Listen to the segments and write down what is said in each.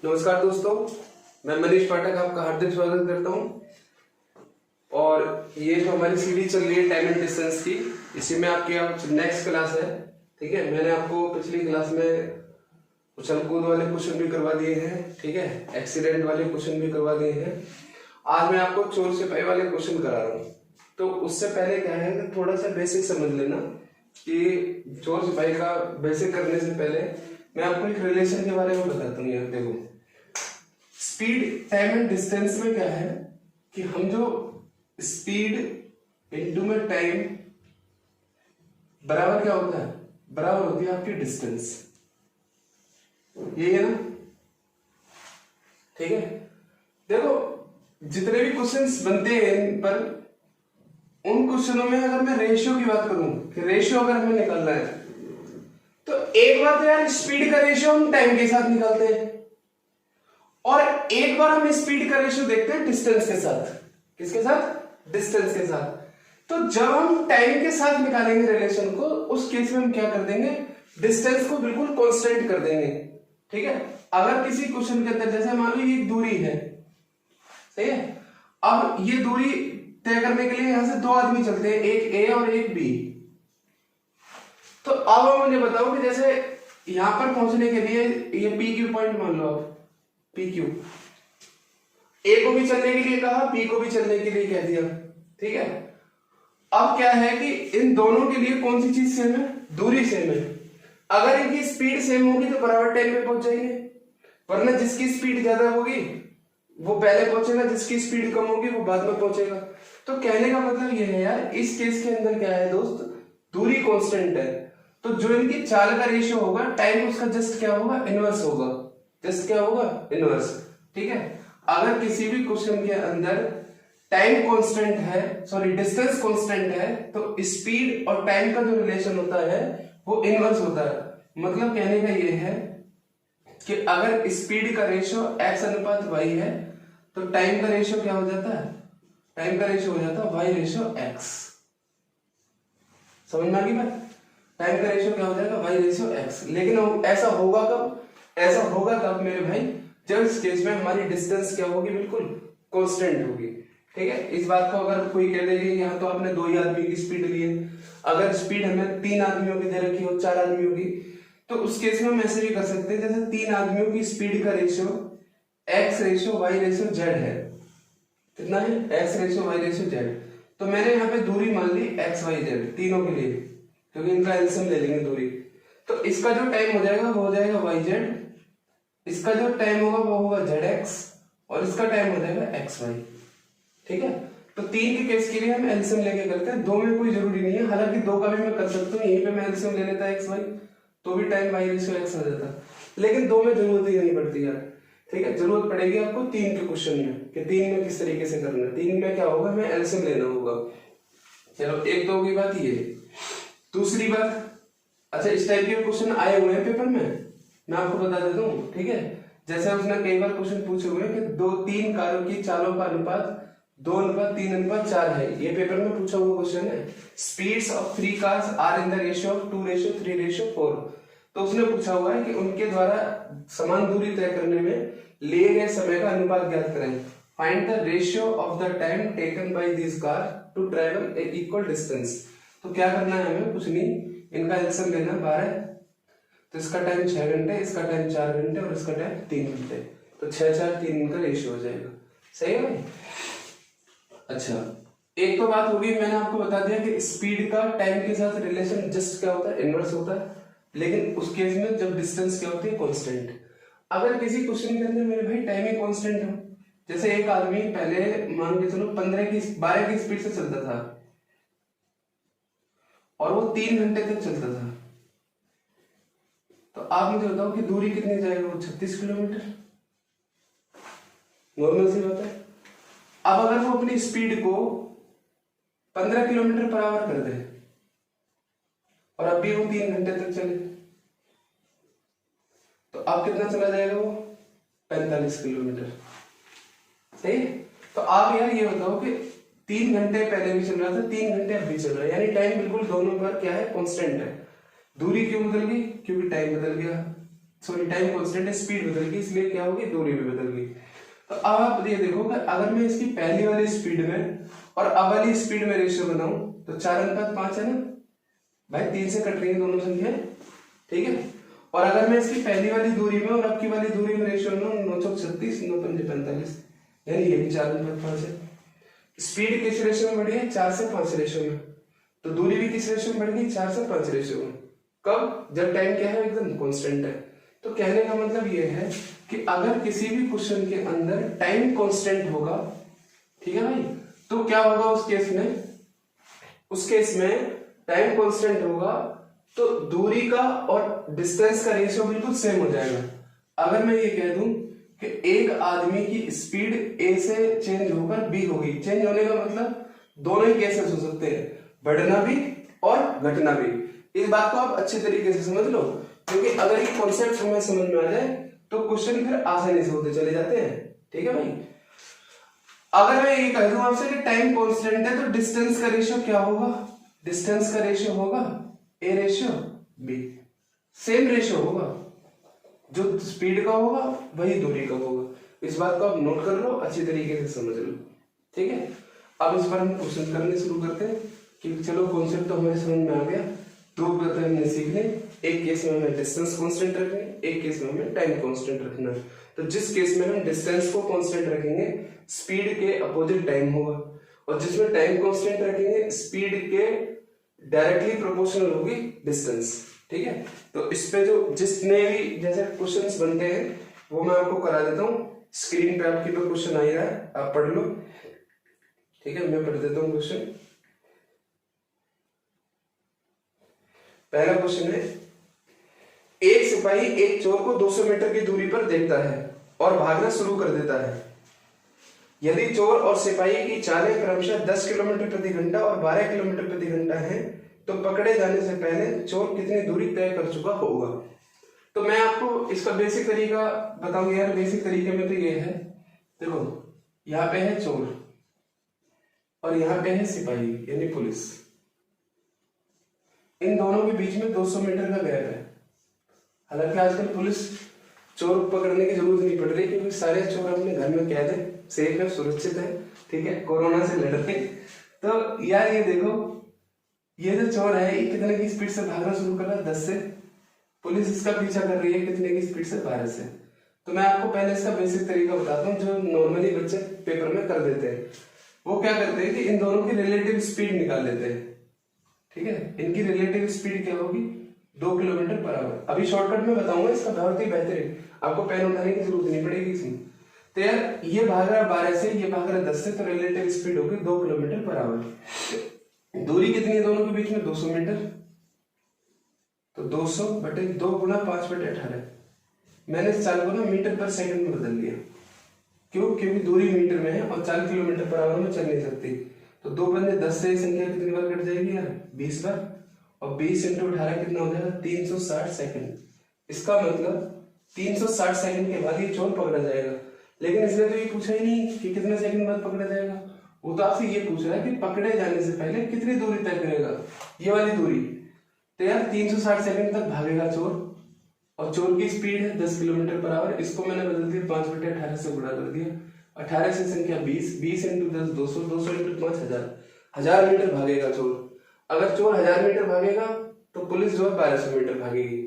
नमस्कार दोस्तों, मैं मनीष पाठक आपका हार्दिक स्वागत करता हूं। और ये जो हमारी सीरीज चल रही है टाइम एंड डिस्टेंस की, इसी में आपकी आज नेक्स्ट क्लास है। ठीक है, मैंने आपको पिछली क्लास में उछल कूद वाले क्वेश्चन भी करवा दिए हैं। ठीक है, एक्सीडेंट वाले क्वेश्चन भी करवा दिए हैं। आज मैं आपको चोर सिपाही वाले क्वेश्चन करा रहा हूँ। तो उससे पहले क्या है कि थोड़ा सा बेसिक समझ लेना कि चोर सिपाही का बेसिक करने से पहले मैं आपको एक रिलेशन के बारे में बताता हूँ। यहाँ देखो, स्पीड टाइम एंड डिस्टेंस में क्या है कि हम जो स्पीड इनटू में टाइम बराबर क्या होता है, बराबर होती है आपकी डिस्टेंस। ये है ना। ठीक है, देखो जितने भी क्वेश्चंस बनते हैं इन पर, उन क्वेश्चनों में अगर मैं रेशियो की बात करूं कि रेशियो अगर हमें निकालना है तो एक बार तो यार स्पीड का रेशियो हम टाइम के साथ निकालते हैं और एक बार हम स्पीड का रेशियो देखते हैं डिस्टेंस के साथ। किसके साथ? डिस्टेंस के साथ। तो जब हम टाइम के साथ निकालेंगे रिलेशन को, उस केस में हम क्या कर देंगे, डिस्टेंस को बिल्कुल कांस्टेंट कर देंगे। ठीक है, अगर किसी क्वेश्चन के अंदर जैसे मान लो ये दूरी है, सही है, अब ये दूरी तय करने के लिए यहां से दो आदमी चलते हैं, एक ए और एक बी। तो अब मुझे बताओ कि जैसे यहां पर पहुंचने के लिए ये पी क्यू पॉइंट मान लो, आप पी क्यू, ए को भी चलने के लिए कहा, बी को भी चलने के लिए कह दिया। ठीक है, अब क्या है कि इन दोनों के लिए कौन सी चीज सेम है, दूरी सेम है। अगर इनकी स्पीड सेम होगी तो बराबर टाइम पे पहुंच जाएंगे, वरना जिसकी स्पीड ज्यादा होगी वो पहले पहुंचेगा, जिसकी स्पीड कम होगी वो बाद में पहुंचेगा। तो कहने का मतलब ये है यार, इस केस के अंदर क्या है दोस्त, दूरी कांस्टेंट है। तो जो इनकी चाल का रेशियो होगा, टाइम उसका जस्ट क्या होगा, इनवर्स होगा। जस्ट क्या होगा, इनवर्स। ठीक है, अगर किसी भी क्वेश्चन के अंदर टाइम कांस्टेंट है, सॉरी डिस्टेंस कांस्टेंट है, तो स्पीड और टाइम का जो रिलेशन होता है वो इनवर्स होता है। मतलब कहने का ये है कि अगर स्पीड का रेशियो x अनुपात y है तो टाइम का रेशियो क्या हो जाता है, टाइम का रेशियो हो जाता है y रेशियो x। समझ में आ गई बात? टाइम का रेशियो क्या हो जाएगा, y रेशियो x। लेकिन ऐसा होगा कब, ऐसा होगा तब मेरे भाई जब इस केस में हमारी डिस्टेंस क्या होगी, बिल्कुल कांस्टेंट होगी। ठीक है, इस बात को अगर कोई कह दे यहाँ तो आपने दो ही आदमी की स्पीड ली है, अगर स्पीड हमें तीन आदमियों की दे रखी हो, चार आदमियों की, तो उस केस में हम ऐसे भी कर सकते हैं जैसे तीन आदमियों की स्पीड का ratio x ratio y ratio z है। कितना है, x ratio y ratio z। तो मैंने यहाँ पे दूरी मान ली x y z तीनों के लिए, क्योंकि इनका एलसीएम ले लेंगे दूरी। तो इसका जो टाइम हो जाएगा वो हो जाएगा yz, इसका जो टाइम होगा वो होगा zx, और इसका टाइम हो जाएगा xy। ठीक है, तो तीन के केस के लिए हम एलसीएम लेके करते हैं, दो में कोई जरूरी नहीं है। हालांकि दो का भी मैं कर सकता हूँ, यहीं पे मैं एलसीएम ले लेता xy तो भी टाइम y रेशियो x आ जाता, लेकिन दो में जरूरत ही नहीं पड़ती यार। ठीक है, जरूरत पड़ेगी आपको तीन के क्वेश्चन में कि तीन में किस तरीके से करना है। तीन में क्या होगा, हमें एलसीएम लेना होगा। चलो, एक तो होगी बात ये। दूसरी बात, अच्छा इस टाइप के क्वेश्चन आए हुए हैं पेपर में, मैं आपको बता देता हूँ। ठीक है, जैसे उसने कई बार क्वेश्चन पूछे हुए कि दो तीन कारों की चालों का अनुपात 2:3:4 है। ये पेपर में पूछा हुआ क्वेश्चन है। Speeds of 3 cars are in the ratio of 2:3:4। तो उसने पूछा हुआ है कि उनके द्वारा समान दूरी तय करने में लिए गए समय का अनुपात ज्ञात करें। Find the ratio of the time taken by this car to travel a equal distance. तो क्या करना है हमें, कुछ नहीं, इनका एलसीएम लेना 12, तो इसका टाइम 6 घंटे, इसका टाइम 4 घंटे और इसका टाइम 3 घंटे। तो 6-4-3 इनका रेशियो हो जाएगा। सही है भाई? अच्छा, एक तो बात होगी, मैंने आपको बता दिया कि स्पीड का टाइम के साथ रिलेशन जस्ट क्या होता है, इनवर्स होता है। लेकिन उस केस में जब डिस्टेंस क्या होती है, कांस्टेंट। अगर किसी क्वेश्चन के अंदर मेरे भाई टाइम ही कांस्टेंट हो, जैसे एक आदमी पहले मान के चलो 12 की स्पीड से चलता था और वो 3 घंटे तक चलता था, तो आप मुझे बताओ कि दूरी कितनी जाएगा, वो 36 किलोमीटर। नॉर्मल सी बात है। अब अगर वो अपनी स्पीड को 15 किलोमीटर पर आवर कर दे और अब भी वो 3 घंटे तक चले, तो अब कितना चला जाएगा वो, 45 किलोमीटर। सही है? तो आप यार ये बताओ कि 3 घंटे पहले भी चल रहा था, 3 घंटे अब भी चल रहा है, यानी टाइम बिल्कुल दोनों पर क्या है, कांस्टेंट है। दूरी क्यों बदल गई, क्योंकि टाइम बदल गया। सॉरी टाइम कांस्टेंट है, स्पीड बदल गई इसलिए क्या होगी, दूरी भी बदल गई। तो अब आप ये देखो कि अगर मैं इसकी पहली वाली स्पीड में और अब वाली स्पीड में रेशियो बनाऊं तो 4:5 है ना भाई, 3 से कट रही है दोनों संख्याएं, ठीक है। और अगर मैं इसकी पहली वाली दूरी में और अब की वाली दूरी में रेशियो बनाऊं 9 चौक 36, 9 पंजे 45, यानी ये भी 4:5 है। स्पीड किस रेशियो में बढ़ी है, 4 से 5 रेशियो में। तो दूरी भी किस रेशियो में बढ़ गई, 4 से 5 रेशियो में। कब, जब टाइम क्या है, एकदम कांस्टेंट है। तो कहने का मतलब ये है कि अगर किसी भी क्वेश्चन के अंदर टाइम कांस्टेंट होगा, ठीक है भाई, तो क्या होगा उस केस में, उस केस में टाइम कांस्टेंट होगा तो दूरी का और डिस्टेंस का रेशियो बिल्कुल सेम हो जाएगा। अगर मैं ये कह दूं कि एक आदमी की स्पीड ए से चेंज होकर बी होगी, चेंज होने का मतलब दोनों ही केसेस हो सकते हैं, बढ़ना भी और घटना भी। इस बात को आप अच्छे तरीके से समझ लो, क्योंकि अगर ये कॉन्सेप्ट हमें समझ में आ जाए तो क्वेश्चन फिर आसानी से होते चले जाते हैं, ठीक है भाई। अगर मैं ये कह दूं आपसे कि टाइम कांस्टेंट है तो डिस्टेंस का रेशियो क्या होगा, डिस्टेंस का रेशियो होगा A ratio B, same ratio होगा, जो स्पीड का होगा वही दूरी का होगा। इस बात को आप नोट कर लो, अच्छी तरीके से समझ लो, ठीक है। अब इस पर हम क्वेश्चन करने शुरू करते हैं कि चलो कॉन्सेप्ट तो हमारे समझ में आ गया, दो बातें हमने सीख ली। एक केस में हमें डिस्टेंस कांस्टेंट रखना है, एक केस में हमें टाइम कांस्टेंट रखना है। तो जिस केस में हम डिस्टेंस को कांस्टेंट रखेंगे स्पीड के अपोजिट टाइम होगा, और जिसमें टाइम कांस्टेंट रखेंगे स्पीड के डायरेक्टली प्रोपोर्शनल होगी डिस्टेंस, ठीक है। तो इस पे जो जितने भी जैसे क्वेश्चंस बनते हैं वो मैं आपको करा देता हूँ, स्क्रीन पे आपकी पे क्वेश्चन आ ही रहा है, आप पढ़ लो, ठीक है। मैं पढ़ देता हूँ क्वेश्चन। पहला क्वेश्चन है, एक सिपाही एक चोर को 200 मीटर की दूरी पर देखता है और भागना शुरू कर देता है। यदि चोर और सिपाही की चालें क्रमशः 10 किलोमीटर प्रति घंटा और 12 किलोमीटर प्रति घंटा है तो पकड़े जाने से पहले चोर कितनी दूरी तय कर चुका होगा। तो मैं आपको इसका बेसिक तरीका बताऊंगा यार। बेसिक तरीके में तो ये है, देखो यहाँ पे है चोर और यहाँ पे है सिपाही यानी पुलिस, इन दोनों के बीच में 200 मीटर का गैप है। हालांकि आजकल पुलिस चोर पकड़ने की जरूरत नहीं पड़ रही, क्योंकि सारे चोर अपने घर में कैद है, सेफ है, सुरक्षित है, ठीक है, कोरोना से लड़ रहे। तो यार ये देखो, ये जो चोर है ये कितने की स्पीड से भागना शुरू कर रहा है, 10 से। पुलिस इसका पीछा कर रही है कितने की स्पीड से, 12 से। तो मैं आपको पहले इसका बेसिक तरीका बताता हूँ जो नॉर्मली बच्चे पेपर में कर देते हैं। वो क्या करते हैं कि इन दोनों की रिलेटिव स्पीड निकाल लेते हैं, ठीक है। इनकी रिलेटिव स्पीड क्या होगी, 2 किलोमीटर पर आवर। अभी शॉर्टकट में बताऊंगा, इसका बहुत ही बेहतर है, आपको पेन उठाने की जरूरत नहीं पड़ेगी इसमें। तो यार ये भाग रहा है 12 से, ये भाग रहा है 10 से, तो रिलेटिव स्पीड होगी 2 किलोमीटर पर आवर। दूरी कितनी है दोनों के बीच में, 200 मीटर। तो 200 बटे 2 गुणा 5 बटे 18। मैंने इस चाल को ना मीटर पर सेकंड में बदल दिया, क्यों, क्योंकि दूरी मीटर में है और 4 किलोमीटर पर आवर में चल नहीं सकती। तो 2 पंजे 10 से संख्या कितनी बार कट जाएगी यार, 20 बार, और 20 इंटू 18 कितना हो जाएगा, 360 सेकंड। इसका मतलब 360 सेकंड के बाद ये चोर पकड़ा जाएगा। लेकिन इसने तो ये पूछा ही नहीं कि कितने सेकंड बाद पकड़ा जाएगा, वो तो आपसे ये पूछ रहा है कि पकड़े जाने से पहले कितनी दूरी तय करेगा, ये वाली दूरी। तो यार 360 सेकंड तक भागेगा चोर, और चोर की स्पीड है 10 किलोमीटर पर आवर। इसको मैंने बदल दिया 5 बटे 18 से गुणा कर दिया, 18 से संख्या 20, 20 इंटू 10 200, 200 इंटू 5 1000 मीटर भागेगा चोर। अगर चोर 1000 मीटर भागेगा तो पुलिस जो है 1200 मीटर भागेगी।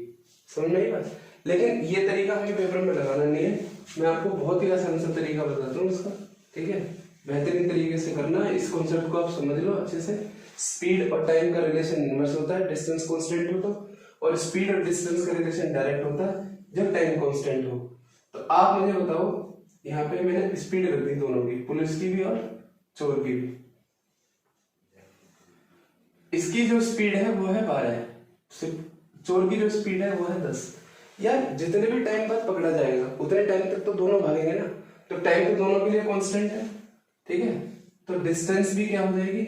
समझ में आई बात। लेकिन ये तरीका हमें पेपर में लगाना नहीं है, मैं आपको बहुत ही आसान सा तरीका बताता हूँ इसका, ठीक है। बेहतरीन तरीके से करना है, इस कॉन्सेप्ट को आप समझ लो अच्छे से। स्पीड और टाइम का रिलेशन इनवर्स होता है डिस्टेंस कांस्टेंट हो तो, और स्पीड और डिस्टेंस का रिलेशन डायरेक्ट होता है जब टाइम कांस्टेंट हो। तो आप मुझे बताओ, यहाँ पे मैंने स्पीड रख दी दोनों की, पुलिस की भी और चोर की भी। इसकी जो स्पीड है वो है 12, चोर की जो स्पीड है वो है 10। यार जितने भी टाइम बाद पकड़ा जाएगा उतने टाइम तक तो दोनों भागेंगे ना, तो टाइम तो दोनों के लिए कांस्टेंट है, ठीक है। तो डिस्टेंस भी क्या हो जाएगी,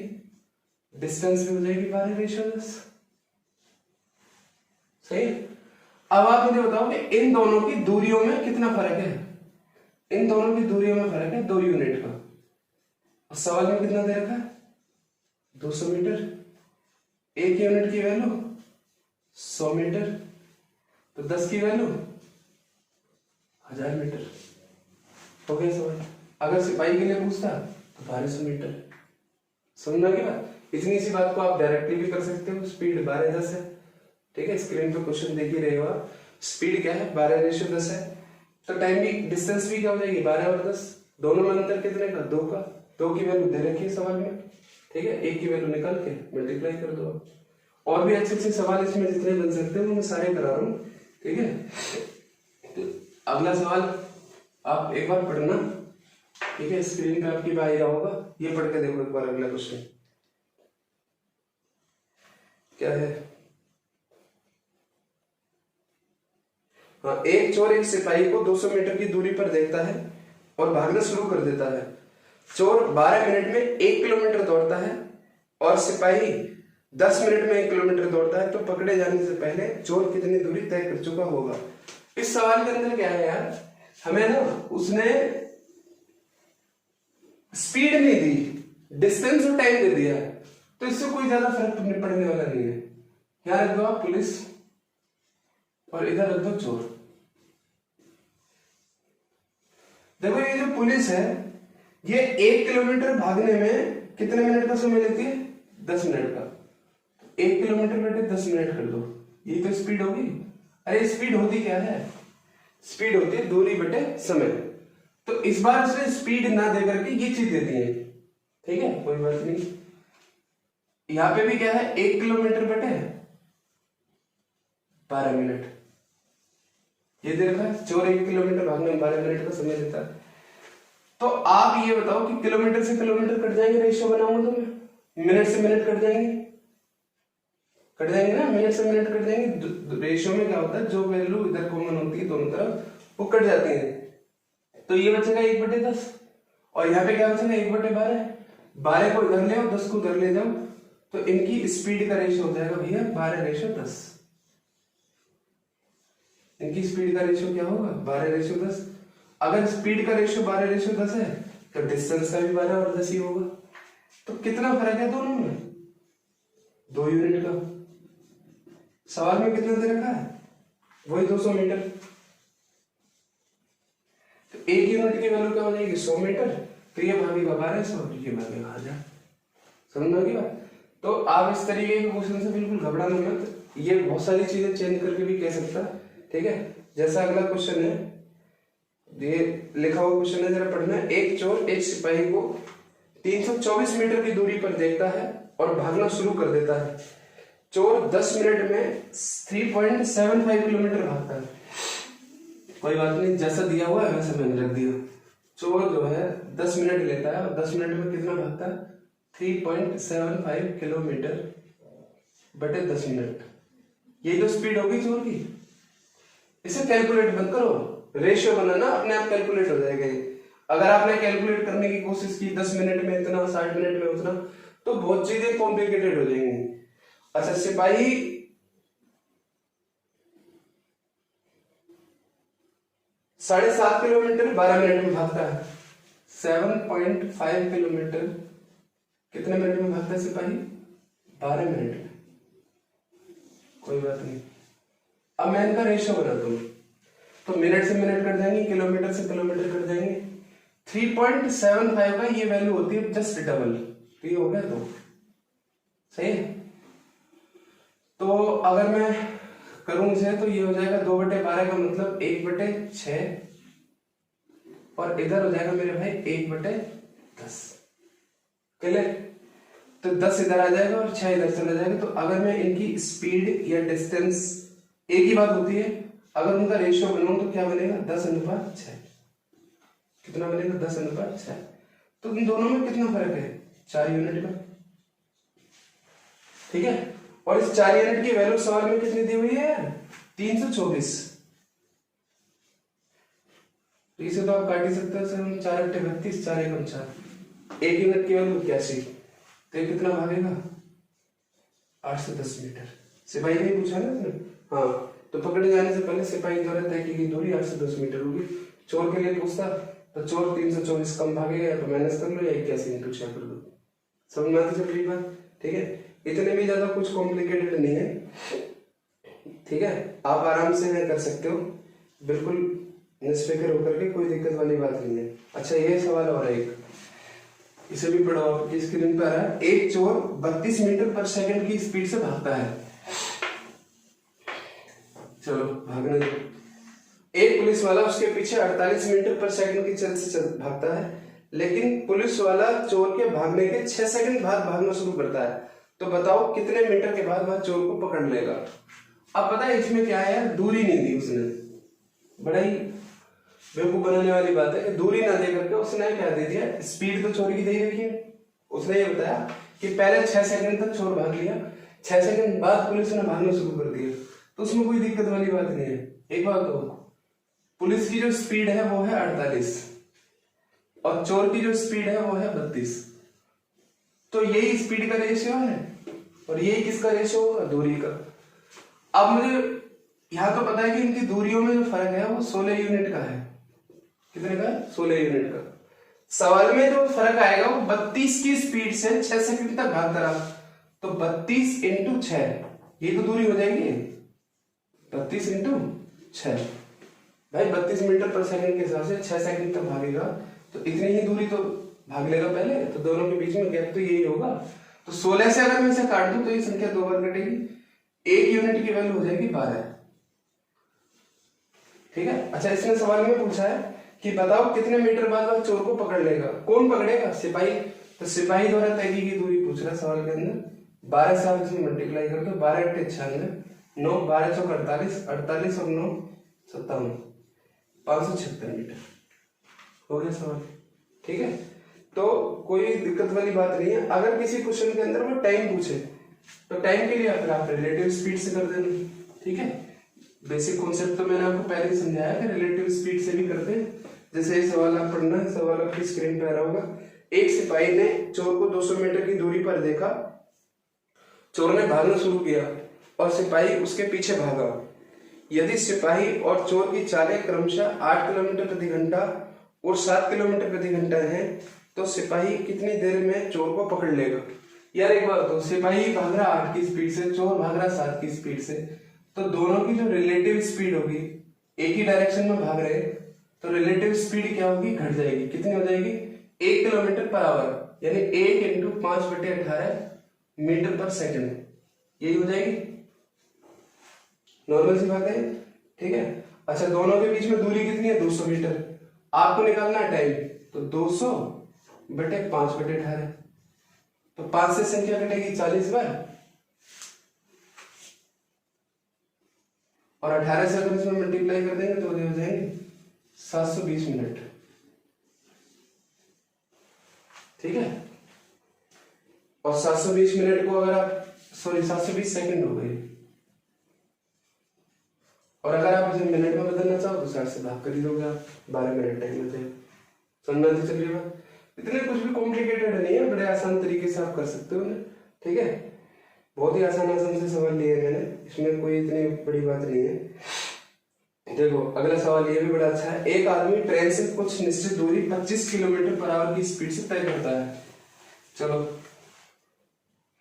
डिस्टेंस भी हो जाएगी 12/10। सही। अब आप मुझे बताओ कि इन दोनों की दूरियों में कितना फर्क है। इन दोनों की दूरियों में फर्क है 2 यूनिट का, और सवाल में कितना दे रखा है, 200 मीटर। एक यूनिट की वैल्यू 100 मीटर, तो 10 की वैल्यू 1000 मीटर। हो गया सवाल। अगर सिपाही के लिए पूछता तो 1200 मीटर। समझना की बात। इतनी सी बात को आप डायरेक्टली भी कर सकते हो। स्पीड 12:10 है, ठीक है, स्क्रीन पे क्वेश्चन देख ही रहे हो आप। स्पीड क्या है, 12:10 है। तो टाइम भी, डिस्टेंस भी क्या हो जाएगी, 12 और 10, दोनों में अंतर कितने का, 2 का। 2 की वैल्यू दे रखी है सवाल में, ठीक है, 1 की वैल्यू निकाल के मल्टीप्लाई कर दो। और भी अच्छे अच्छे सवाल इसमें जितने बन सकते हैं मैं सारे करा रहा हूँ, ठीक है। तो अगला सवाल आप एक बार पढ़ना, ठीक है, स्क्रीन पे आपकी बाहर होगा, ये पढ़ के देखो एक बार। अगला क्वेश्चन क्या है। हाँ, एक चोर एक सिपाही को 200 मीटर की दूरी पर देखता है और भागना शुरू कर देता है। चोर 12 मिनट में 1 किलोमीटर दौड़ता है और सिपाही 10 मिनट में 1 किलोमीटर दौड़ता है, तो पकड़े जाने से पहले चोर कितनी दूरी तय कर चुका होगा। इस सवाल के अंदर क्या है यार, हमें ना उसने स्पीड नहीं दी, डिस्टेंस और टाइम दे दिया है, तो इससे कोई ज्यादा फर्क पड़ने वाला नहीं है। यहां रख दो आप पुलिस और इधर रख दो चोर। देखो ये जो पुलिस है ये 1 किलोमीटर भागने में कितने मिनट का समय लेती है, 10 मिनट का। 1 किलोमीटर बटे 10 मिनट कर दो, ये तो स्पीड होगी। अरे स्पीड होती क्या है, स्पीड होती है दूरी बटे समय। तो इस बार उसने स्पीड ना दे करके ये चीज देती है, ठीक है, कोई बात नहीं। यहां पे भी क्या है, 1 किलोमीटर बटे 12 मिनट, ये दे रखा है। चोर 1 किलोमीटर भागने में 12 मिनट का समय लेता है। तो आप ये बताओ कि किलोमीटर से किलोमीटर कट जाएंगे, रेशियो बनाऊंगा तो मैं, मिनट से मिनट कट जाएंगे, कट जाएंगे ना, मिनट से मिनट कट जाएंगे। रेशियो में क्या होता है, जो वैल्यू इधर कॉमन होती है दोनों तरफ वो कट जाती है। तो ये बचेगा 1/10 और यहाँ पे क्या बचेगा 1/12। 12 को इधर ले आओ, 10 को उधर ले जाओ, तो इनकी स्पीड का रेशियो हो जाएगा भैया 12:10। इनकी स्पीड का रेशियो क्या होगा, 12:10। अगर स्पीड का रेशियो 12:10 है तो डिस्टेंस का भी 12 और 10 ही होगा। तो कितना फर्क है दोनों में, 2 यूनिट का। सवाल में कितना दे रखा है, वही 200 मीटर। तो 1 यूनिट की वैल्यू क्या हो जाएगी, 100 मीटर। तो ये भागेगा 1200 और ये भागेगा 1000। समझ की बात। तो आप इस तरीके के क्वेश्चन से बिल्कुल घबराना मत, ये बहुत सारी चीजें चेंज करके भी कह सकता है, ठीक है। जैसा अगला क्वेश्चन है, ये लिखा हुआ क्वेश्चन है, जरा पढ़ना है। एक चोर एक सिपाही को 324 मीटर की दूरी पर देखता है और भागना शुरू कर देता है। चोर 10 मिनट में 3.75 किलोमीटर भागता है। कोई बात नहीं, जैसा दिया हुआ है वैसे मैंने रख दिया। चोर जो है 10 मिनट लेता है और 10 मिनट में कितना भागता है, 3.75 किलोमीटर बटे 10 मिनट। ये जो स्पीड होगी चोर की, इसे कैलकुलेट मत करो, रेशियो बनाना, अपने आप कैलकुलेट हो जाएगा ये। अगर आपने कैलकुलेट करने की कोशिश की 10 मिनट में इतना, 60 मिनट में उतना, तो बहुत चीजें कॉम्प्लिकेटेड हो जाएंगी। अच्छा, सिपाही 7.5 किलोमीटर 12 मिनट में भागता है। 7.5 किलोमीटर कितने मिनट में भागता है सिपाही, 12 मिनट में। कोई बात नहीं, अब मैं इनका रेशियो बनाता हूं, तो मिनट से मिनट कट जाएंगे, किलोमीटर से किलोमीटर कट जाएंगे। 3.75 का ये वैल्यू होती है जस्ट डबल, तो ये हो गया 2, सही है। तो अगर मैं करूं इसे तो ये हो जाएगा 2/12 का मतलब 1/6 और इधर हो जाएगा मेरे भाई 1/10। क्लियर। तो 10 इधर आ जाएगा और 6 इधर चला जाएगा। तो अगर मैं इनकी स्पीड या डिस्टेंस, एक ही बात होती है, अगर उनका रेशियो बनाऊं तो क्या बनेगा, 10:6। कितना बनेगा, 10:6। तो इन दोनों में कितना फर्क है, 4 यूनिट का, ठीक है। और इस 4 यूनिट की वैल्यू सवाल में कितनी दी हुई है, 324। तो इसे तो आप काट ही सकते हो, 4 × 32, 4 × 4, 1 यूनिट की वैल्यू 81। तो ये कितना भागेगा, 8 से 10 मीटर। सिपाही ने पूछा ना इसने, हाँ। तो पकड़े जाने से पहले सिपाही द्वारा तय की गई दूरी 8 से 10 मीटर होगी। चोर के लिए पूछता तो चोर 324 कम भागेगा, या तो माइनस कर लो या 81 × 6 कर दो। समझ में आती है पहली बात, ठीक है। इतने भी ज्यादा कुछ कॉम्प्लिकेटेड नहीं है, ठीक है। आप आराम से कर सकते हो, बिल्कुल निष्फिक्र होकर के, कोई दिक्कत वाली बात नहीं है। अच्छा ये सवाल और है एक, इसे भी पढ़ो, आपकी स्क्रीन पर है। एक चोर 32 मीटर पर सेकंड की स्पीड से भागता है। चलो भागने दो। एक पुलिस वाला उसके पीछे 48 मीटर पर सेकंड की चाल से भागता है, लेकिन पुलिस वाला चोर के भागने के 6 सेकंड बाद भागना शुरू करता है। तो बताओ कितने मीटर के बाद वह चोर को पकड़ लेगा। अब पता है इसमें क्या है यार, दूरी नहीं दी उसने। बड़ा ही बेवकूफ बनाने वाली बात है कि दूरी ना दे करके उसने क्या दे दिया, स्पीड तो चोर की दे रखी है। उसने ये बताया कि पहले 6 सेकंड तक चोर भाग लिया, 6 सेकंड बाद पुलिस ने भागना शुरू कर दिया, तो उसमें कोई दिक्कत वाली बात नहीं है। एक बात तो पुलिस की जो स्पीड है वो है 48 और चोर की जो स्पीड है वो है 32, तो यही स्पीड का रेशियो है और यही किसका रेशियो होगा, दूरी का। अब मुझे यहां तो पता है कि इनकी दूरियों में जो फर्क है वो 16 यूनिट का है। कितने का है, 16 यूनिट का। सवाल में जो फर्क आएगा वो 32 की स्पीड से 6 सेकंड तक भागता रहा, तो 32 इंटू 6, ये तो दूरी हो जाएगी 32 इंटू 6। भाई 32 मीटर पर सेकंड के हिसाब से 6 सेकंड तक भागेगा, तो इतनी ही दूरी तो भाग लेगा पहले, तो दोनों के बीच में गैप तो यही होगा। तो 16 से अगर मैं इसे काट दूं तो ये संख्या 2 बार कटेगी, 1 यूनिट की वैल्यू हो जाएगी 12। ठीक है। अच्छा इसने सवाल में पूछा है कि बताओ कितने मीटर बाद वह चोर को पकड़ लेगा। कौन पकड़ेगा, सिपाही। तो सिपाही द्वारा तय की गई दूरी पूछ रहा है सवाल के अंदर। 12 से आप इसमें मल्टीप्लाई कर दो, 12 × 96, 9 12 चौक 48, 48 और 9 57, 576 मीटर हो गया सवाल। ठीक है, तो कोई दिक्कत वाली बात नहीं है। अगर किसी क्वेश्चन के अंदर वो टाइम पूछे तो टाइम के लिए आप रिलेटिव स्पीड से कर देना। ठीक है, बेसिक कॉन्सेप्ट तो मैंने आपको पहले ही समझाया कि रिलेटिव स्पीड से भी करते हैं। जैसे ये सवाल आप पढ़ना है, सवाल आपकी स्क्रीन पे आ रहा होगा। एक सिपाही ने चोर को 200 मीटर की दूरी पर देखा, चोर ने भागना शुरू किया और सिपाही उसके पीछे भागा। यदि सिपाही और चोर की चालें क्रमशः 8 किलोमीटर प्रति घंटा और 7 किलोमीटर प्रति घंटा है, तो सिपाही कितनी देर में चोर को पकड़ लेगा। यार एक बात, तो सिपाही भाग रहा 8 की स्पीड से, चोर भाग रहा 7 की स्पीड से, तो दोनों की जो रिलेटिव स्पीड होगी, एक ही डायरेक्शन में भाग रहे, तो रिलेटिव स्पीड क्या होगी, घट जाएगी। कितनी हो जाएगी, 1 किलोमीटर पर आवर, यानी 1 इंटू 5/18 मीटर पर सेकंड, यही हो जाएगी। नॉर्मल सी बात है। ठीक है। अच्छा दोनों के बीच में दूरी कितनी है, 200 मीटर। आपको निकालना है टाइम, तो 200/5/18, तो 5 से संख्या कटेगी 40 बार और 18 से अगर इसमें मल्टीप्लाई कर देंगे तो हो जाएंगे 720 मिनट। ठीक है, और 720 मिनट को अगर आप 720 सेकंड हो गए, और अगर आप इसे मिनट में बदलना चाहो तो 60 से भाग कर ही दोगे आप, 12 मिनट टाइम मिलते हैं। समझना तो चल रही बात, इतने कुछ भी कॉम्प्लिकेटेड नहीं है, बड़े आसान तरीके से आप कर सकते हो। ठीक है, बहुत ही आसान से सवाल लिए मैंने, इसमें कोई इतनी बड़ी बात नहीं है। देखो अगला सवाल ये भी बड़ा अच्छा है। एक आदमी ट्रेन से कुछ निश्चित दूरी 25 किलोमीटर पर आवर की स्पीड से तय करता है, चलो,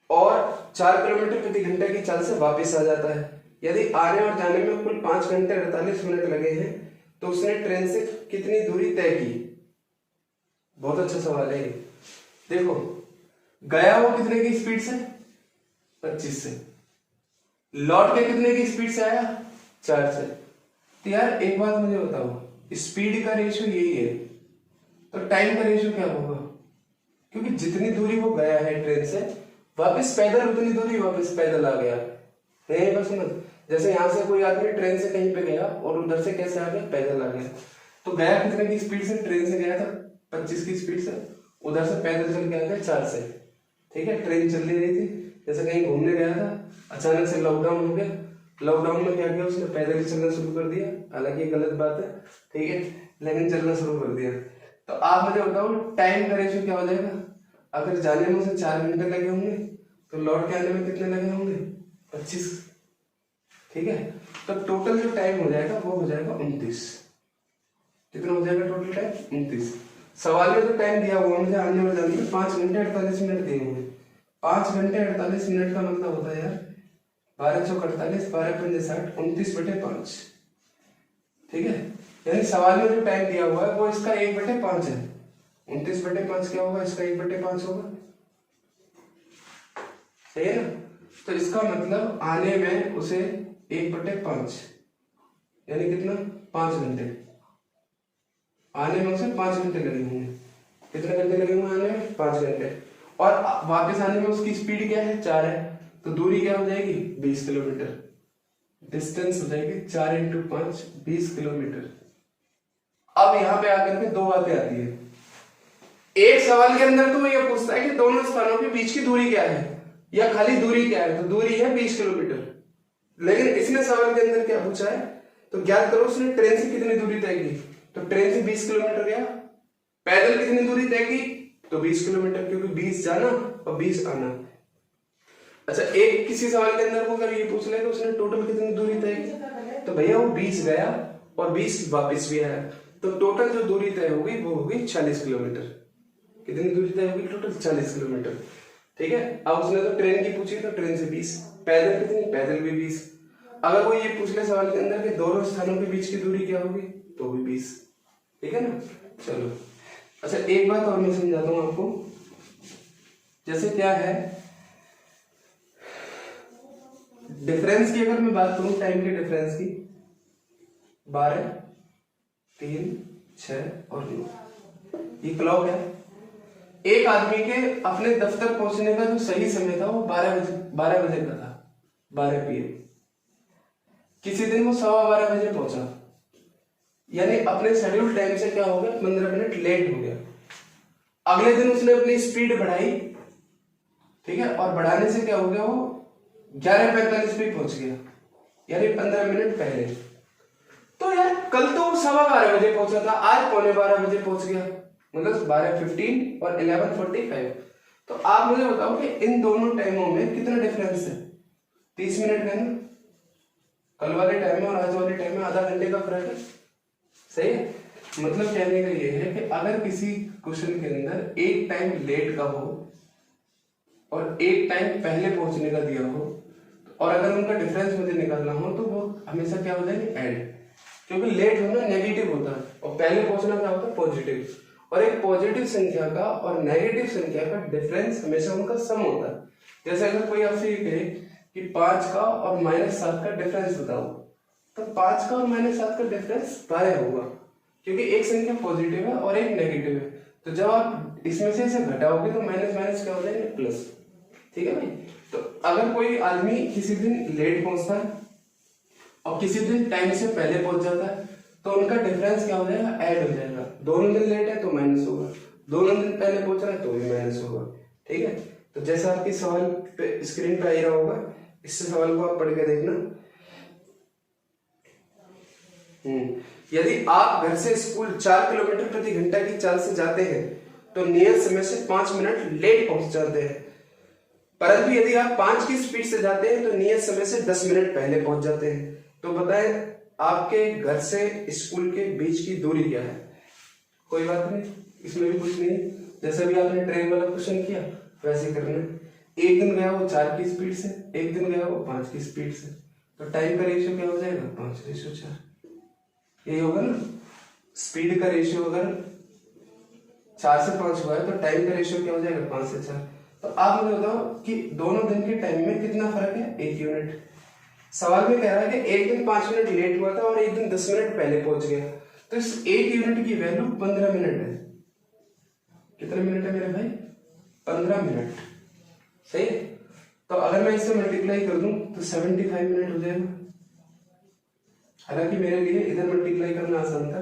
और 4 किलोमीटर प्रति घंटे की चाल से वापस आ जाता है। यदि आने और जाने में कुल 5 घंटे 48 मिनट लगे हैं, तो उसने ट्रेन से कितनी दूरी तय की। बहुत अच्छा सवाल है। देखो गया वो कितने की स्पीड से, 25 से, लौट के कितने की स्पीड से आया, 4 से। तो यार एक बात मुझे बताओ, स्पीड का रेशियो यही है, तो टाइम का रेशियो क्या होगा, क्योंकि जितनी दूरी वो गया है ट्रेन से, वापस पैदल उतनी दूरी वापस पैदल आ गया है। बस समझ, जैसे यहाँ से कोई आदमी ट्रेन से कहीं पे गया और उधर से कैसे आ गया, पैदल आ गया, तो गया कितने की स्पीड से, ट्रेन से गया था 25 की स्पीड से, उधर से पैदल चल के आ गया 4 से। ठीक है, ट्रेन चल रही थी, जैसे कहीं घूमने गया था, अचानक से लॉकडाउन हो गया, लॉकडाउन में क्या किया उसने, पैदल ही चलना शुरू कर दिया। हालांकि ये गलत बात है, ठीक है, लेकिन चलना शुरू कर दिया। तो आप मुझे बताओ टाइम का रेशियो क्या हो जाएगा। अगर जाने में उसे 4 घंटे लगे होंगे, तो लौट के आने में कितने लगे होंगे, 25। ठीक है, तो टोटल जो टाइम हो जाएगा वो हो जाएगा 29। कितना हो जाएगा टोटल टाइम, 29। सवाल में जो टाइम दिया हुआ मुझे आने और जाने में 5 घंटे 48 मिनट दिए हुए। 5 घंटे 48 मिनट का मतलब होता है यार 12 चौक 48, 12 पंजे 60, 29/5। ठीक है, यानी सवाल में जो टाइम दिया हुआ है वो इसका 1/5 है। 29/5 क्या होगा, इसका 1/5 होगा, सही है ना। तो इसका मतलब आने में उसे 1/5 यानी कितना, 5 घंटे, आने में उसे 5 घंटे लगे होंगे। कितने घंटे लगे होंगे आने में, 5 घंटे। और वापस आने में उसकी स्पीड क्या है, 4 है, तो दूरी क्या हो जाएगी, 20 किलोमीटर। डिस्टेंस हो जाएगी 4 × 5 20 किलोमीटर। अब यहाँ पे आकर के दो बातें आती है। एक सवाल के अंदर तो ये पूछता है कि दोनों स्थानों के बीच की दूरी क्या है, या खाली दूरी क्या है, तो दूरी है 20 किलोमीटर। लेकिन इसने सवाल के अंदर क्या पूछा है, तो ज्ञात करो उसने ट्रेन से कितनी दूरी तय की, तो ट्रेन से 20 किलोमीटर गया। पैदल कितनी दूरी तय की, तो 20 किलोमीटर, क्योंकि 20 जाना और 20 आना। अच्छा, एक किसी सवाल के अंदर को अगर ये पूछ ले तो उसने टोटल कितनी दूरी तय की, तो भैया वो 20 गया और 20 वापस भी आया, तो टोटल जो दूरी तय होगी वो होगी 40 किलोमीटर। कितनी दूरी तय होगी, टोटल 40 किलोमीटर। ठीक है, अब उसने तो ट्रेन की पूछी तो ट्रेन से 20, पैदल कितनी, पैदल भी 20। अगर वो ये पूछ ले सवाल के अंदर कि दोनों स्थानों के बीच की दूरी क्या होगी, तो भी 20। ठीक है ना, चलो। अच्छा, एक बात और मैं समझाता हूं आपको। जैसे क्या है, डिफरेंस की अगर मैं बात करूं, टाइम के डिफरेंस की, 12, 3, 6 और 9, ये क्लॉक है। एक आदमी के अपने दफ्तर पहुंचने का जो सही समय था वो 12 बजे का था, 12 PM। किसी दिन वो 12:15 बजे पहुंचा, यानी अपने शेड्यूल टाइम से क्या हो गया, 15 मिनट लेट हो गया। अगले दिन उसने अपनी स्पीड बढ़ाई, ठीक है, और बढ़ाने से क्या हो गया, वो 11:45 पे पहुंच गया, यानी 15 मिनट पहले। तो यार कल तो 12:15 बजे पहुंचा था, आज 11:45 बजे पहुंच गया, मतलब 12:15 और 11:45। तो आप मुझे बताओ कि इन दोनों टाइमों में कितना डिफरेंस है, 30 मिनट है ना। कल वाले टाइम में और आज वाले टाइम में आधा घंटे का फर्क है, सही है। मतलब कहने का ये है कि अगर किसी क्वेश्चन के अंदर एक टाइम लेट का हो और एक टाइम पहले पहुंचने का दिया हो, और अगर उनका डिफरेंस मुझे निकालना हो, तो वो हमेशा क्या हो जाएंगे, ऐड। क्योंकि लेट होना नेगेटिव होता है और पहले पहुंचना क्या होता है, पॉजिटिव। और एक पॉजिटिव संख्या का और नेगेटिव संख्या का डिफरेंस हमेशा उनका सम होता है। जैसे अगर कोई आपसे ये कहे कि 5 का और -7 का डिफरेंस बताओ, तो 5 का और -7 का डिफरेंस 12 होगा, क्योंकि एक संख्या पॉजिटिव है और एक नेगेटिव है। तो जब आप इसमें से इसे घटाओगे तो माइनस माइनस क्या हो जाएगा, प्लस। ठीक है भाई। तो अगर कोई आदमी किसी दिन लेट पहुंचता है और किसी दिन टाइम से पहले पहुंच जाता है, तो उनका डिफरेंस क्या हो जाएगा, ऐड हो जाएगा। दोनों दिन लेट है तो माइनस होगा, दोनों दिन पहले पहुंच रहा है तो भी माइनस होगा। ठीक है, तो जैसा आपकी सवाल पे स्क्रीन पे आ रहा होगा, इस सवाल को आप पढ़ के देखना। यदि आप घर से स्कूल 4 किलोमीटर प्रति घंटा की चाल से जाते हैं तो नियत समय से 5 मिनट लेट पहुंच जाते हैं, परंतु यदि आप 5 की स्पीड से जाते हैं तो नियत समय से 10 मिनट पहले पहुंच जाते हैं। तो बताएं आपके घर से स्कूल के बीच की दूरी क्या है। कोई बात नहीं, इसमें भी कुछ नहीं, जैसे भी आपने ट्रेन वाला क्वेश्चन किया वैसे करना है। एक दिन गया वो 4 की स्पीड से, एक दिन गया वो 5 की स्पीड से, तो टाइम का रेशियो क्या हो जाएगा, 5:4। यही होगा ना। स्पीड का रेशियो अगर 4 से 5 हुआ है तो टाइम का रेशियो क्या हो जाएगा, 5 से 4। तो आप मुझे बताओ कि दोनों दिन के टाइम में कितना फर्क है, 1 यूनिट। सवाल में कह रहा है कि एक दिन 5 मिनट लेट हुआ था और एक दिन 10 मिनट पहले पहुंच गया, तो इस 1 यूनिट की वैल्यू 15 मिनट है। कितने मिनट है मेरे भाई, 15 मिनट, सही है। तो अगर मैं इससे मल्टीप्लाई कर दूं तो 75 मिनट हो जाएगा। हालांकि मेरे लिए इधर मल्टीप्लाई करना आसान था,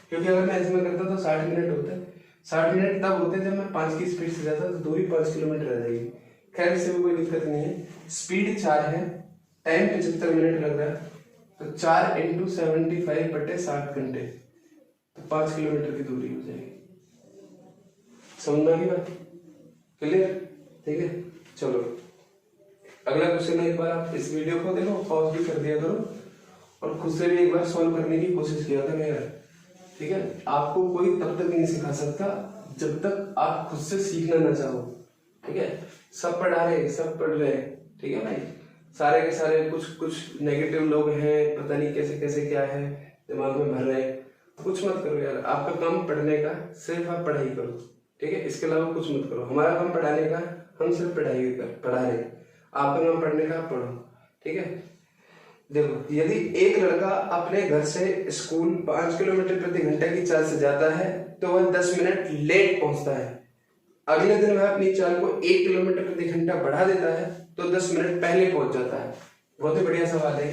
क्योंकि अगर मैं इसमें करता तो 60 मिनट होता। 60 मिनट तब होते जब मैं 5 की स्पीड से जाता, तो दूरी 5 किलोमीटर रह जाएगी। खैर इससे भी कोई दिक्कत नहीं है। स्पीड 4 है, टाइम 75 मिनट लग रहा है, तो 4 × 75/60 घंटे, तो 5 किलोमीटर की दूरी हो जाएगी। समझ में आ गई बात, क्लियर, ठीक है। चलो अगला क्वेश्चन है, एक बार आप इस वीडियो को देखो, पॉज भी कर दिया करो और खुद से भी एक बार सॉल्व करने की कोशिश किया था मेरा। ठीक है, आपको कोई तब तक नहीं सिखा सकता जब तक आप खुद से सीखना ना चाहो। ठीक है, सब पढ़ा रहे, सब पढ़ रहे, ठीक है भाई, सारे के सारे कुछ नेगेटिव लोग हैं, पता नहीं कैसे कैसे क्या है। दिमाग में भर रहे हैं, तो कुछ मत करो यार। आपका काम पढ़ने का, सिर्फ आप पढ़ाई करो, ठीक है, इसके अलावा कुछ मत करो। हमारा काम पढ़ाने का, हम सिर्फ पढ़ा रहे हैं। आपका काम पढ़ने का, आप पढ़ो, ठीक है। देखो, यदि एक लड़का अपने घर से स्कूल 5 किलोमीटर प्रति घंटा की चाल से जाता है तो वह 10 मिनट लेट पहुंचता है। अगले दिन वह अपनी चाल को 1 किलोमीटर प्रति घंटा बढ़ा देता है तो 10 मिनट पहले पहुंच जाता है। बहुत ही बढ़िया सवाल है।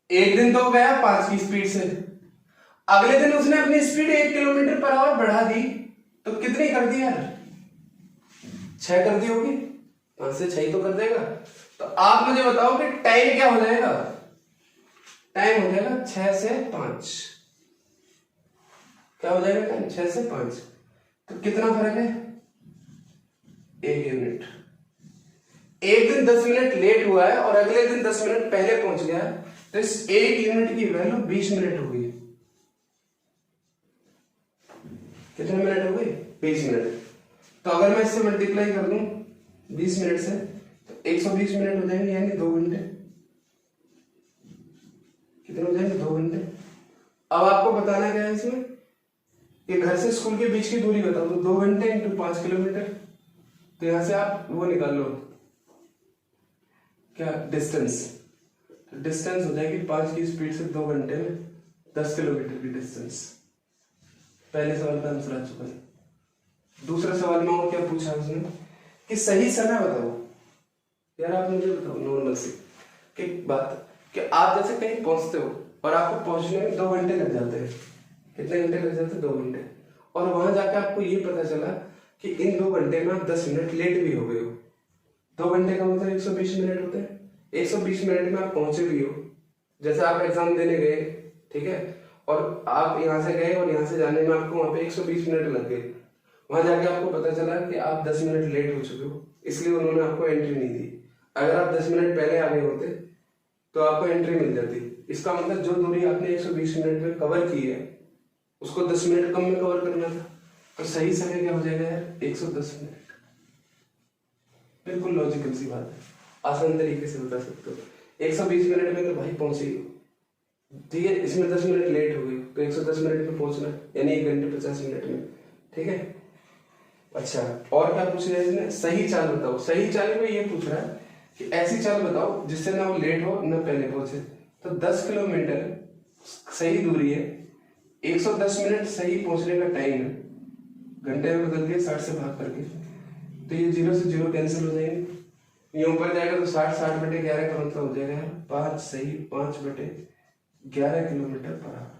एक दिन तो गया 5 की स्पीड से, अगले दिन उसने अपनी स्पीड 1 किलोमीटर पर आवर बढ़ा दी, तो कितनी कर दी यार? 6 कर दी होगी। 5 से 6 तो कर देगा। तो आप मुझे बताओ कि टाइम क्या हो जाएगा? टाइम हो जाएगा 6 से 5। क्या हो जाएगा टाइम? 6 से 5। तो कितना फर्क है? 1 यूनिट। एक दिन 10 मिनट लेट हुआ है और अगले दिन 10 मिनट पहले पहुंच गया है, तो इस 1 यूनिट की वैल्यू 20 मिनट हो गई। कितने मिनट हो गई? 20 मिनट। तो अगर मैं इससे मल्टीप्लाई कर दूं 20 मिनट से, तो 120 मिनट हो जाएंगे, यानी 2 घंटे। कितने हो जाएंगे? 2 घंटे। अब आपको बताना क्या है इसमें कि घर से स्कूल के बीच की दूरी बताओ, तो 2 घंटे इंटू 5 किलोमीटर। तो यहां से आप वो निकाल लो, क्या? डिस्टेंस। तो डिस्टेंस हो जाएगी 5 की स्पीड से 2 घंटे में 10 किलोमीटर की डिस्टेंस। पहले सवाल का आंसर आ चुका है। दूसरा सवाल में और क्या पूछा उसने कि सही समय बताओ। यार आप मुझे बताओ नॉर्मल सी कि बात कि आप जैसे कहीं पहुंचते हो और आपको पहुंचने में 2 घंटे लग जाते हैं। कितने घंटे लग जाते हैं? 2 घंटे। और वहां जाकर आपको ये पता चला कि इन 2 घंटे में आप 10 मिनट लेट भी हो गए हो। 2 घंटे का मतलब 120 मिनट होते हैं। 120 मिनट में आप पहुंचे भी हो। जैसे आप एग्जाम देने गए, ठीक है, और आप यहाँ से गए और यहाँ से जाने में आपको वहां पे 120 मिनट लग गए। वहां जाके आपको पता चला कि आप 10 मिनट लेट हो चुके हो, इसलिए उन्होंने आपको एंट्री नहीं दी। अगर आप 10 मिनट पहले आ गए होते तो आपको एंट्री मिल जाती। इसका मतलब जो दूरी आपने 120 मिनट में कवर की है उसको 10 मिनट कम में कवर करना था। तो सही समय क्या हो जाएगा यार? 110 मिनट। बिल्कुल लॉजिकल सी बात है, आसान तरीके से बता सकते हो। 120 मिनट में तो भाई पहुंचे ही, ठीक है। इसमें 10 मिनट लेट हो गई तो 110 मिनट में पहुंचना, यानी 1 घंटे 50 मिनट में, ठीक है। अच्छा, और क्या पूछ रहा है इसने? सही चाल बताओ। सही चाल में ये पूछ रहा है कि ऐसी चाल बताओ जिससे ना वो लेट हो ना पहले पहुंचे। तो 10 किलोमीटर सही दूरी है, 110 मिनट सही पहुंचने का टाइम है, घंटे में बदल के 60 से भाग करके, तो ये 0 से 0 कैंसिल हो जाएंगे। ये ऊपर जाएगा तो 60 बटे 11 का मतलब हो जाएगा 5 सही 5 बटे 11 किलोमीटर पर आवर।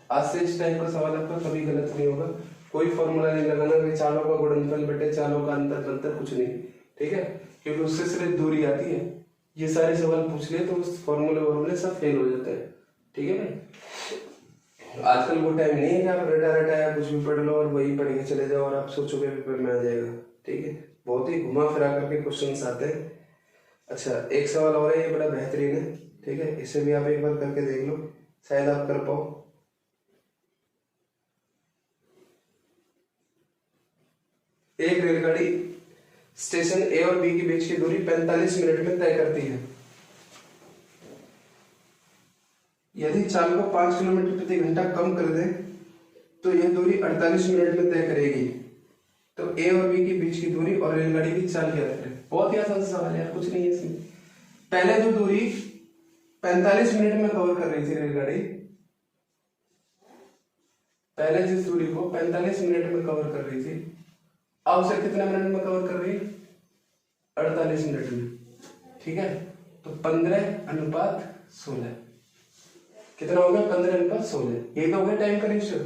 आज से इस टाइप का सवाल आपका कभी गलत नहीं होगा। कोई फॉर्मूला नहीं लगाना कि चालों का गुणनफल बटे चालों का अंतर कुछ नहीं, ठीक है, क्योंकि उससे सिर्फ दूरी आती है। ये सारे सवाल पूछ ले तो उस फॉर्मूले सब फेल हो जाते हैं, ठीक है भाई। आजकल वो टाइम नहीं है कि आप रटा रटाया कुछ भी पढ़ लो और वही पढ़ के चले जाओ और आप सोचोगे पेपर में आ जाएगा, ठीक है। बहुत ही घुमा फिरा करके क्वेश्चंस आते हैं। अच्छा, एक सवाल और है, ये बड़ा बेहतरीन है, ठीक है, इसे भी आप एक बार करके देख लो, शायद आप कर पाओ। एक रेलगाड़ी स्टेशन ए और बी के बीच की दूरी 45 मिनट में तय करती है। यदि चाल को 5 किलोमीटर प्रति घंटा कम कर दें तो यह दूरी 48 मिनट में तय करेगी। तो ए और बी के बीच की दूरी और रेलगाड़ी की चाल क्या करें? बहुत ही आसान सवाल है यार, कुछ नहीं है इसमें। पहले जो दूरी 45 मिनट में कवर कर रही थी रेलगाड़ी, पहले जिस दूरी को 45 मिनट में कवर कर रही थी, अब उसे कितने मिनट में कवर कर रही है? 48 मिनट में, ठीक है। तो 15:16 कितना हो गया? 15:16। ये तो हो गया टाइम का रेशियो।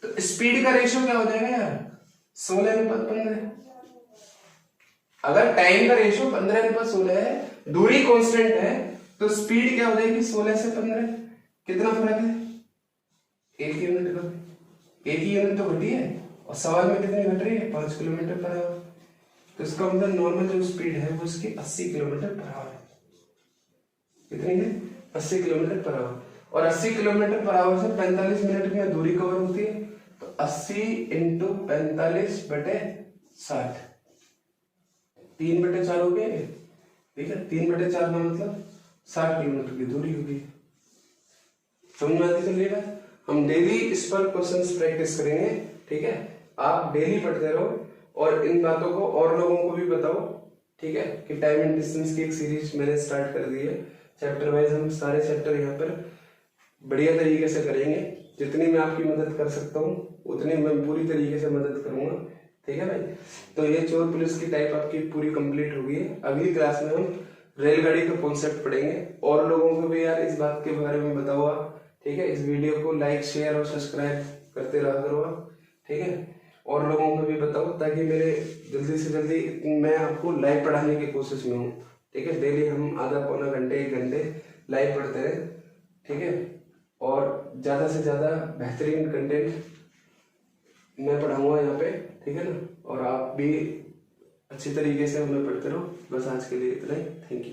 तो स्पीड का रेशियो क्या हो जाएगा यार? 16:15। अगर टाइम का रेशियो 15:16 है, दूरी कांस्टेंट है, तो स्पीड क्या हो जाएगी? 16 से 15। कितना फर्क है? 1 यूनिट का। 1 ही यूनिट तो घटी है और सवाल में कितनी घट रही है? 5 किलोमीटर पर आवर। तो इसका मतलब नॉर्मल जो स्पीड है वो इसकी 80 किलोमीटर पर आवर है। कितनी है? 80 किलोमीटर पर आवर। और 80 किलोमीटर पर आवर से 45 मिनट में दूरी कवर होती है, तो 80 × 45 बटे 60, 3/4 हो गया, ठीक है। 3/4 का मतलब 60 किलोमीटर की दूरी होगी। समझ में आती चल रही है। हम डेली इस पर क्वेश्चंस प्रैक्टिस करेंगे, ठीक है। आप डेली पढ़ते रहो और इन बातों को और लोगों को भी बताओ, ठीक है, कि टाइम एंड डिस्टेंस की एक सीरीज मैंने स्टार्ट कर दी है। चैप्टर वाइज हम सारे चैप्टर यहाँ पर बढ़िया तरीके से करेंगे। जितनी मैं आपकी मदद कर सकता हूँ उतनी मैं पूरी तरीके से मदद करूंगा, ठीक है भाई। तो ये चोर पुलिस की टाइप आपकी पूरी कंप्लीट होगी। अगली क्लास में हम रेलगाड़ी का कॉन्सेप्ट पढ़ेंगे। और लोगों को भी यार इस बात के बारे में बताओ आप, ठीक है। इस वीडियो को लाइक शेयर और सब्सक्राइब करते रहा करो आप, ठीक है। और लोगों को भी बताओ ताकि मेरे जल्दी से जल्दी मैं आपको लाइव पढ़ाने की कोशिश में हूँ, ठीक है। डेली हम आधा पौना घंटे 1 घंटे लाइव पढ़ते रहे, ठीक है। और ज्यादा से ज्यादा बेहतरीन कंटेंट मैं पढ़ाऊंगा यहाँ पे, ठीक है ना। और आप भी अच्छी तरीके से हमें पढ़ते रहो। बस आज के लिए इतना ही। Thank you.